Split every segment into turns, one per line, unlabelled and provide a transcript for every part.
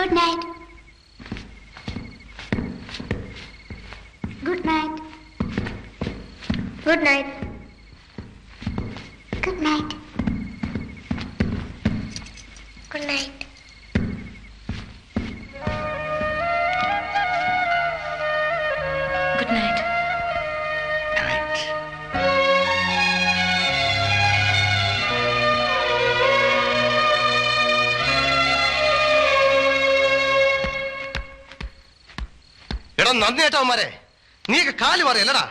Good night. Good night.
Good night.
Good night.
Good night.
Good night.
എടാ നന്ദി ഏട്ടവന്മാരെ, നീയൊക്കെ കാല് പറയല്ലടാ.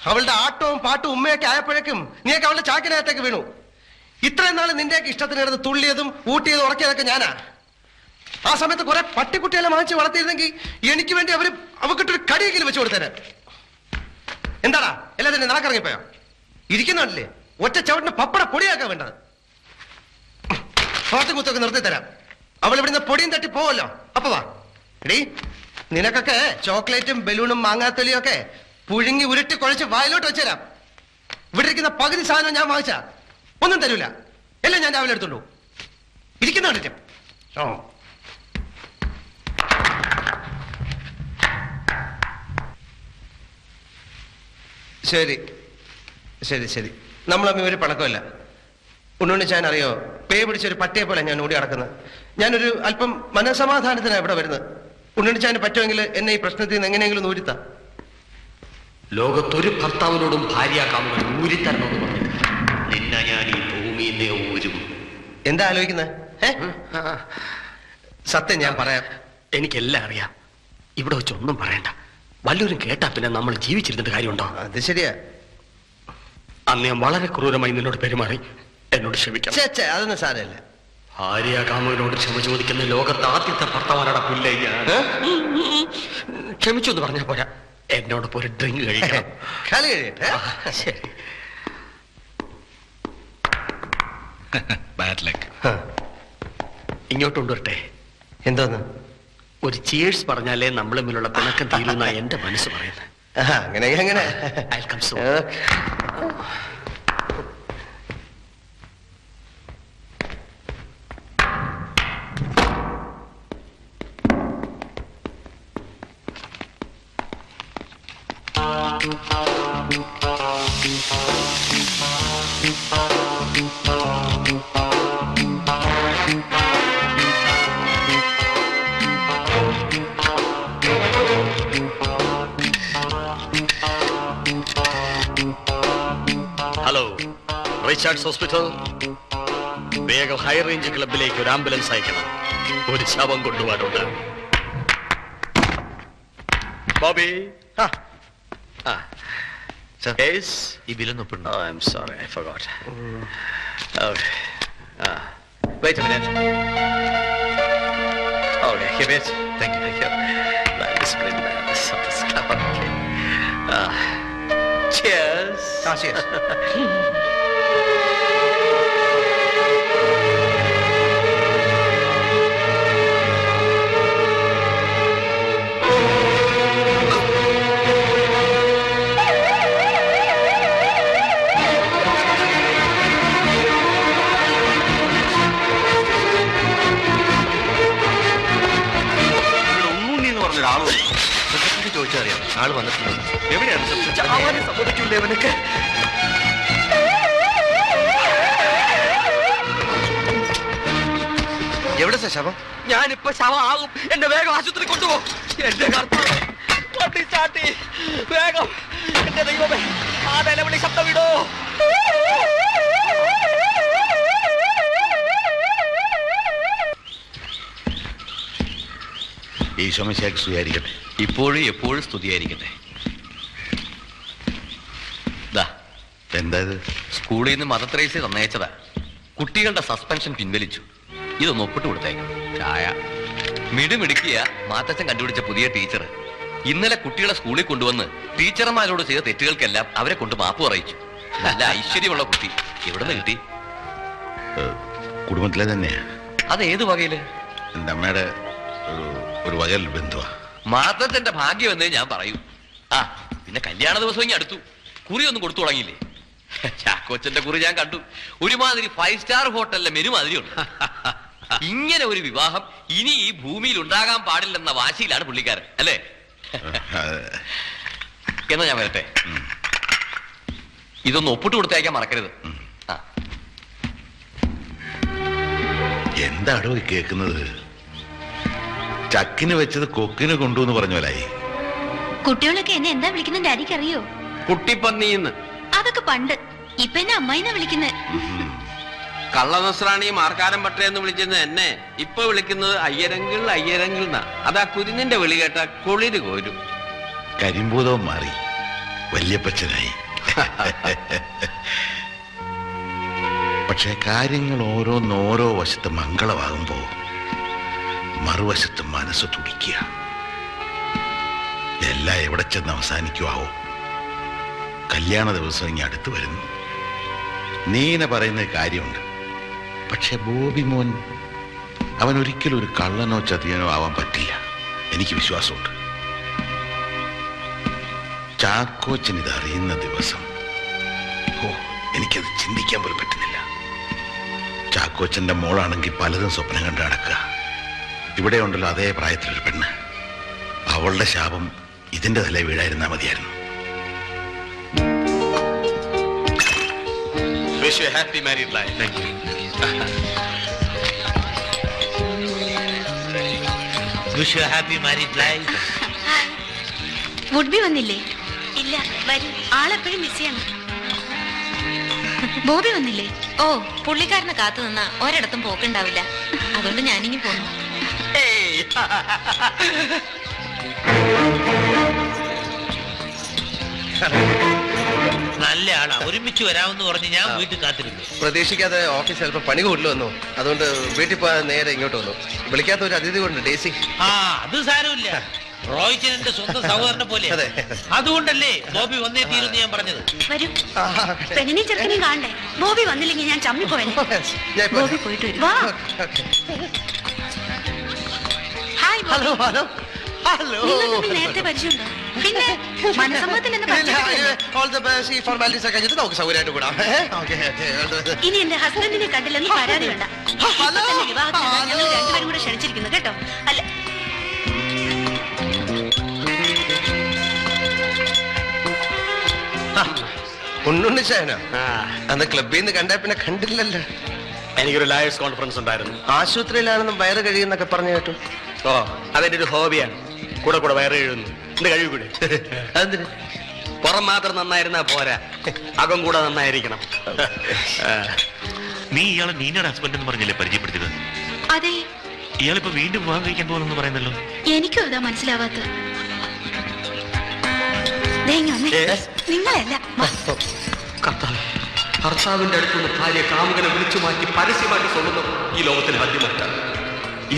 അവളുടെ ആട്ടവും പാട്ടും ഉമ്മയൊക്കെ ആയപ്പോഴേക്കും നീയൊക്കെ അവളുടെ ചാക്കിനകത്തേക്ക് വീണു. ഇത്രയും നാൾ നിന്റെയൊക്കെ ഇഷ്ടത്തിന് കിടന്ന് തുള്ളിയതും ഊട്ടിയതും ഉറക്കിയതൊക്കെ ഞാനാ. ആ സമയത്ത് കുറെ പട്ടിക്കുട്ടികളെ വാങ്ങിച്ച് വളർത്തിയിരുന്നെങ്കിൽ എനിക്ക് വേണ്ടി അവക്കിട്ടൊരു കടിയെങ്കിലും വെച്ച് കൊടുത്തേനെ. എന്താടാ എല്ലാം തന്നെ നാക്കിറങ്ങിപ്പോയോ? ഇരിക്കുന്നുണ്ടല്ലേ ഒറ്റ ചവിട്ടിന് പപ്പട പൊടിയാക്കാൻ വേണ്ടത്. പാട്ടും കുത്തൊക്കെ നിർത്തി തരാം. അവൾ ഇവിടുന്ന് പൊടിയും തട്ടി പോവല്ലോ. അപ്പൊ വാ എടീ, നിനക്കൊക്കെ ചോക്ലേറ്റും ബലൂണും മാങ്ങാത്തൊലിയും ഒക്കെ പുഴുങ്ങി ഉരുട്ടി കുഴച്ച് വായിലോട്ട് വെച്ചുതരാം. ഇവിടെ ഇരിക്കുന്ന പകുതി സാധനം ഞാൻ വാങ്ങിച്ച ഒന്നും തരൂല. എല്ലാം ഞാൻ രാവിലെ എടുത്തുള്ളൂ. ഇരിക്കുന്നുണ്ട്. ഓ ശരി ശരി ശരി, നമ്മളമ്മ ഒരു പണക്കമല്ല. ഉണ്ണുണ്ണിച്ചാൻ അറിയോ, പേ പിടിച്ചൊരു പട്ടിയെ പോലെ ഞാൻ ഓടി നടക്കുന്നത്. ഞാനൊരു അല്പം മനസമാധാനത്തിനാണ് ഇവിടെ വരുന്നത്. ഉണ്ണുണ്ണിച്ചാന് പറ്റുമെങ്കിൽ എന്നെ ഈ പ്രശ്നത്തിൽ നിന്ന് എങ്ങനെയെങ്കിലും ഊരിത്താം.
ലോകത്തൊരു ഭർത്താവിനോടും ഭാര്യയാക്കാമെന്ന് ഊരിത്തരണമെന്ന് പറഞ്ഞു. നിന്നെ ഞാൻ ഈ ഭൂമിയിലെ ഊരും.
എന്താ ആലോചിക്കുന്നത്? സത്യം ഞാൻ പറയാം.
എനിക്കെല്ലാം അറിയാം. ഇവിടെ വെച്ചൊന്നും പറയണ്ട. വല്ലവരും കേട്ടാ പിന്നെ നമ്മൾ ജീവിച്ചിരുന്നിട്ട് കാര്യമുണ്ടോ?
അത് ശരിയാ.
അന്ന് ഞാൻ വളരെ ക്രൂരമായി നിന്നോട് പെരുമാറി. എന്നോട് ക്ഷമിക്കണം.
അതൊന്നും സാരമില്ല.
ഭാര്യാകാമനോട് ക്ഷമ ചോദിക്കുന്ന ലോകത്ത് ആദ്യത്തെ ഭർത്താവാനടാ പുല്ലേ ഞാൻ. ക്ഷമിച്ചു എന്ന് പറഞ്ഞാൽ പോരാ, എന്നോടൊപ്പം ഒരു ഡ്രിങ്ക് കഴിക്കണം.
കളി കഴിയട്ടെ.
ശരി.
Bad luck.
ഇങ്ങോട്ട് കൊണ്ടുവരട്ടെ.
എന്തോന്ന്?
ഒരു ചിയേഴ്സ് പറഞ്ഞാലേ നമ്മൾ തമ്മിലുള്ള പിണക്കം തീരുന്ന എന്റെ മനസ്സ് പറയുന്നത്.
അങ്ങനെ അങ്ങനെ.
Hello, Richards hospital. വേഗം ഹൈ റേഞ്ച് ക്ലബിലേക്ക് ഒരു ആംബുലൻസ് അയക്കണം. ഒരു ശവം കൊണ്ടുപോകാനുണ്ട്. ബോബി, ഈ ബില്ലൊന്നും ഒപ്പിടണം. Oh, I'm sorry, I forgot. Okay. Wait a minute. Okay, here it is. Thank you. That is splendid. Okay. Cheers.
Cheers. ചോദിച്ചറിയാം, ആള് വന്നിട്ടുണ്ട്. എവിടെയാണ് സമ്മതിക്കൂലേ അവനൊക്കെ? എവിടെ ശവം?
ഞാനിപ്പോ ശവം ആകും. എന്നെ വേഗം ആശുപത്രി കൊണ്ടുപോകും. എന്റെ കർത്താവേ, വണ്ടി ചാട്ടി വേഗം. എന്റെ ദൈവമേ, ആ നിലവിളി ശബ്ദം വിടോ.
ഈശോമിശിഹായ്ക്ക് സ്തുതിയായിരിക്കട്ടെ.
ഇപ്പോഴും എപ്പോഴും സ്തുതിയായിരിക്കട്ടെ.
എന്താ ഇത്?
സ്കൂളിൽ നിന്ന് മദർ തെരേസ തന്നയച്ചതാ. കുട്ടികളുടെ സസ്പെൻഷൻ പിൻവലിച്ചു. ഇതൊന്ന് ഒപ്പിട്ട് കൊടുത്തേക്കണം. ചായ. മിടുമിടുക്കിയ മാത്തച്ഛൻ കണ്ടുപിടിച്ച പുതിയ ടീച്ചർ ഇന്നലെ കുട്ടികളെ സ്കൂളിൽ കൊണ്ടുവന്ന് ടീച്ചർമാരോട് ചെയ്ത തെറ്റുകൾക്കെല്ലാം അവരെ കൊണ്ട് മാപ്പ് പറയിച്ചു. നല്ല ഐശ്വര്യമുള്ള കുട്ടി. എവിടെ നിന്ന് കിട്ടി?
കുടുംബത്തിലെ തന്നെയാ.
അത് ഏത് വകയില്?
എൻ്റെ അമ്മയുടെ ഒരു വകയിൽ ബന്ധുവാ.
മാത്തച്ഛന്റെ ഭാഗ്യം എന്നേ ഞാൻ പറയൂ. പിന്നെ കല്യാണ ദിവസം ഇനി അടുത്തു. കുറി ഒന്നും കൊടുത്തു തുടങ്ങിയില്ലേ? ചാക്കോച്ചന്റെ കുറി ഞാൻ കണ്ടു. ഒരുമാതിരി 5 സ്റ്റാർ ഹോട്ടലിലെ മെനു മാതിരിയുണ്ട്. ഇങ്ങനെ ഒരു വിവാഹം ഇനി ഈ ഭൂമിയിൽ ഉണ്ടാകാൻ പാടില്ലെന്ന വാശിയിലാണ് പുള്ളിക്കാരൻ, അല്ലേ? എന്നാ ഞാൻ വരട്ടെ. ഇതൊന്ന് ഒപ്പിട്ട് കൊടുത്തേക്കാൻ മറക്കരുത്.
എന്താടോ ഈ കേൾക്കുന്നത്? ചക്കിന് വെച്ചത് കൊക്കിന് കൊണ്ടുവന്ന് പറഞ്ഞ പോലായി.
കുട്ടികളൊക്കെ എന്നെ എന്താ വിളിക്കുന്നത് ഡാഡിക്ക് അറിയോ?
കുട്ടിപ്പന്നിന്ന്.
അതൊക്കെ പണ്ട്. ഇപ്പൊ എന്നെ അമ്മായിന്നാ വിളിക്കുന്നത്.
കള്ളനസ്രാണി മാർക്കാരൻ പട്ടയെന്ന് വിളിച്ചിരുന്നത് എന്നെ ഇപ്പൊ വിളിക്കുന്നത് അയ്യരങ്കിൾ അയ്യരങ്കിൾ എന്നാ. അതാ കുരുന്നിന്റെ വിളി കേട്ട കുളിര് കോരും.
കരിമ്പൂതവും മാറി വല്യപ്പച്ചനായി. പക്ഷെ കാര്യങ്ങൾ ഓരോന്നോരോ വശത്ത് മംഗളമാകുമ്പോ മറുവശത്ത് മനസ്സ് തുടിക്കുക. എല്ലാം എവിടെ ചെന്ന് അവസാനിക്കുവാവോ? കല്യാണ ദിവസം ഇനി അടുത്ത് വരുന്നു. നീന പറയുന്ന കാര്യമുണ്ട്. പക്ഷെ ബോബി മോൻ അവൻ ഒരിക്കലും ഒരു കള്ളനോ ചതിയനോ ആവാൻ പറ്റില്ല. എനിക്ക് വിശ്വാസമുണ്ട്. ചാക്കോച്ചൻ ഇത് അറിയുന്ന ദിവസം എനിക്കത് ചിന്തിക്കാൻ പോലും പറ്റുന്നില്ല. ചാക്കോച്ചന്റെ മോളാണെങ്കിൽ പലതും സ്വപ്നം കണ്ട് നടക്കുക. ഇവിടെ ഉണ്ടല്ലോ അതേ പ്രായത്തിലൊരു പെണ്ണ്. അവളുടെ ശാപം ഇതിന്റെ തല വീഴായിരുന്നാ മതിയായിരുന്നു.
Wish you a happy married life. Thank you.
Wish you a happy married life.
Would-be വന്നില്ലേ? ഇല്ല, വരും. ആളെപ്പോഴും ബിസിയാണ്. ബോബി വന്നില്ലേ?
ഓ, പുള്ളിക്കാരനെ കാത്തു നിന്നാ ഒരിടത്തും പോക്കുണ്ടാവില്ല. അതുകൊണ്ട് ഞാനിങ്ങി പോന്നു.
നല്ല ആളാ. ഒരുമിച്ച് വരാമെന്ന് പറഞ്ഞ് ഞാൻ വീട്ടിൽ കാത്തിരുന്നു.
പ്രതീക്ഷിക്കാതെ ഓഫീസ് ചിലപ്പോൾ പണി കൂടുതൽ വന്നു. അതുകൊണ്ട് വീട്ടിൽ പോകാൻ നേരെ ഇങ്ങോട്ട് വന്നു. വിളിക്കാത്ത ഒരു അതിഥി കൊണ്ട് ഡേസി.
ആ, അത് സാരമില്ല. റോയ്ച്ചന്റെ സ്വന്തം സഹോദരനെ പോലെ.
അതെ.
അതുകൊണ്ടല്ലേ ബോബി വന്നേ തീരുന്ന് ഞാൻ പറഞ്ഞത്.
വരും. പെണ്ണിനെയും ചെറുക്കനെയും കാണണ്ടേ? ബോബി വന്നില്ലെങ്കിൽ ഞാൻ ചമ്മിപ്പോയനെ. ബോബി പോയിട്ട് വരും. വാ. Hi Bobby.
Hello hello hello.
നിങ്ങൾ തമ്മിൽ നേരത്തെ പരിചയമുണ്ടോ? പിന്നെ മനസമ്മതത്തിൽ എന്നെ പരിചയപ്പെട്ടില്ലേ?
All the best. ഈ ഫോർമാലിറ്റീസ് ഒക്കെ കഴിഞ്ഞിട്ട് നമുക്ക് സൗകര്യമായിട്ട് കൂടാം.
ഇനി എന്റെ ഹസ്ബൻഡിനെ കണ്ടില്ലെന്ന് പരാതി വേണ്ട. ഇപ്പൊ തന്നെ വിവാഹത്തിന് ഞങ്ങൾ രണ്ടുപേരും കൂടെ ക്ഷണിച്ചിരിക്കുന്നു കേട്ടോ. അല്ല,
ഉണ്ണുണ്ണിച്ചായനോ? അന്ന് ക്ലബിൽ നിന്ന് കണ്ടാ പിന്നെ കണ്ടില്ലല്ലോ.
എനിക്കൊരു ലയേഴ്സ് കോൺഫറൻസ് ഉണ്ടായിരുന്നു.
ആശുപത്രിയിലാണെന്നും വയറ് കഴിയുന്നൊക്കെ പറഞ്ഞു കേട്ടു.
ഓ, അതെന്റെ ഒരു ഹോബിയാണ്. കൂടെ കൂടെ വയറ് എഴുതുന്നു. എന്റെ കഴിവ് കൂടെ.
അതെന്തിന്?
പുറം മാത്രം നന്നായിരുന്നാ പോരാ, അകം കൂടെ നന്നായിരിക്കണം.
നീ ഇയാളെ നീനയുടെ ഹസ്ബൻഡ് എന്ന് പറഞ്ഞല്ലേ പരിചയപ്പെടുത്തിയത്?
അതെ.
ഇയാളിപ്പോ വീണ്ടും വിവാഹം കഴിക്കാൻ പോകുന്നു പറയുന്നല്ലോ.
എനിക്കും അതാ മനസ്സിലാവാത്ത. നിങ്ങളല്ല
ഭർത്താവിന്റെ അടുത്തുനിന്ന് ഭാര്യ കാമുകനെ വിളിച്ചു മാറ്റി പരസ്യമായിട്ട് സ്വന്തം ഈ ലോകത്തിന് ആദ്യമായിട്ടാണ്.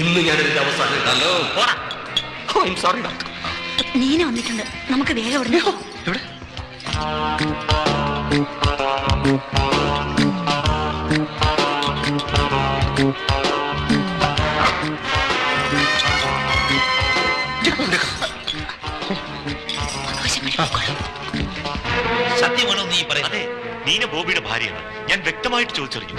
ഇന്ന് ഞാനതിന്റെ അവസാനം. Hello, sorry doctor.
നീന വന്നിട്ടുണ്ട്. നമുക്ക് വേഗം ഇവിടെ
ഇവിടെ
സത്യമാണോ നീ പറയുന്നത്?
അതെ, നീന ബോബിയുടെ ഭാര്യയാണ്. ഞാൻ വ്യക്തമായിട്ട് ചോദിച്ചറിഞ്ഞു.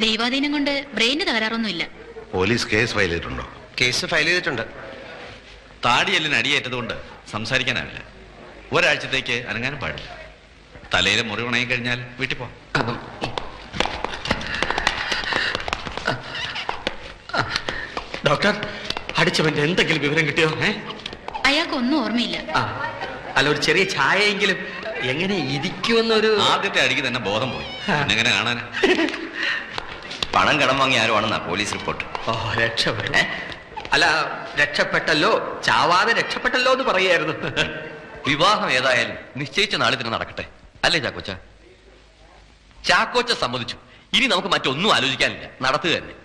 ദൈവാധീനം കൊണ്ട് ബ്രെയിന് തകരാറൊന്നുമില്ല.
പോലീസ് കേസ് ഫയൽ ചെയ്തിട്ടുണ്ടോ?
കേസ് ഫയൽ ചെയ്തിട്ടുണ്ട്.
താടിയെല്ലിന് അടിയേറ്റതുകൊണ്ട് സംസാരിക്കാനാവില്ല. ഒരാഴ്ചത്തേക്ക് അനങ്ങാനും പാടില്ല. തലയിലെ മുറി ഉണങ്ങി കഴിഞ്ഞാൽ വീട്ടിൽ പോവാം.
ഡോക്ടർ, അടിച്ചവന്റെ എന്തെങ്കിലും വിവരം കിട്ടിയോ?
അയാൾക്കൊന്നും ഓർമ്മയില്ല.
അല്ല, ഒരു ചെറിയ ചായയെങ്കിലും എങ്ങനെ ഇരിക്കുമെന്നൊരു.
ആദ്യത്തെ അടിക്ക് തന്നെ ബോധം പോയി. എങ്ങനെ കാണാനാ?
പണം കടം വാങ്ങി ആരുവാണെന്നാ പോലീസ് റിപ്പോർട്ട്.
ഓ, രക്ഷപ്പെട്ടു. അല്ല, രക്ഷപ്പെട്ടല്ലോ, ചാവാതെ രക്ഷപ്പെട്ടല്ലോ എന്ന് പറയായിരുന്നു.
വിവാഹം ഏതായാലും നിശ്ചയിച്ച നാളിൽ തന്നെ നടക്കട്ടെ, അല്ലേ ചാക്കോച്ച? ചാക്കോച്ച സമ്മതിച്ചു. ഇനി നമുക്ക് മറ്റൊന്നും ആലോചിക്കാനില്ല, നടത്തുക തന്നെ.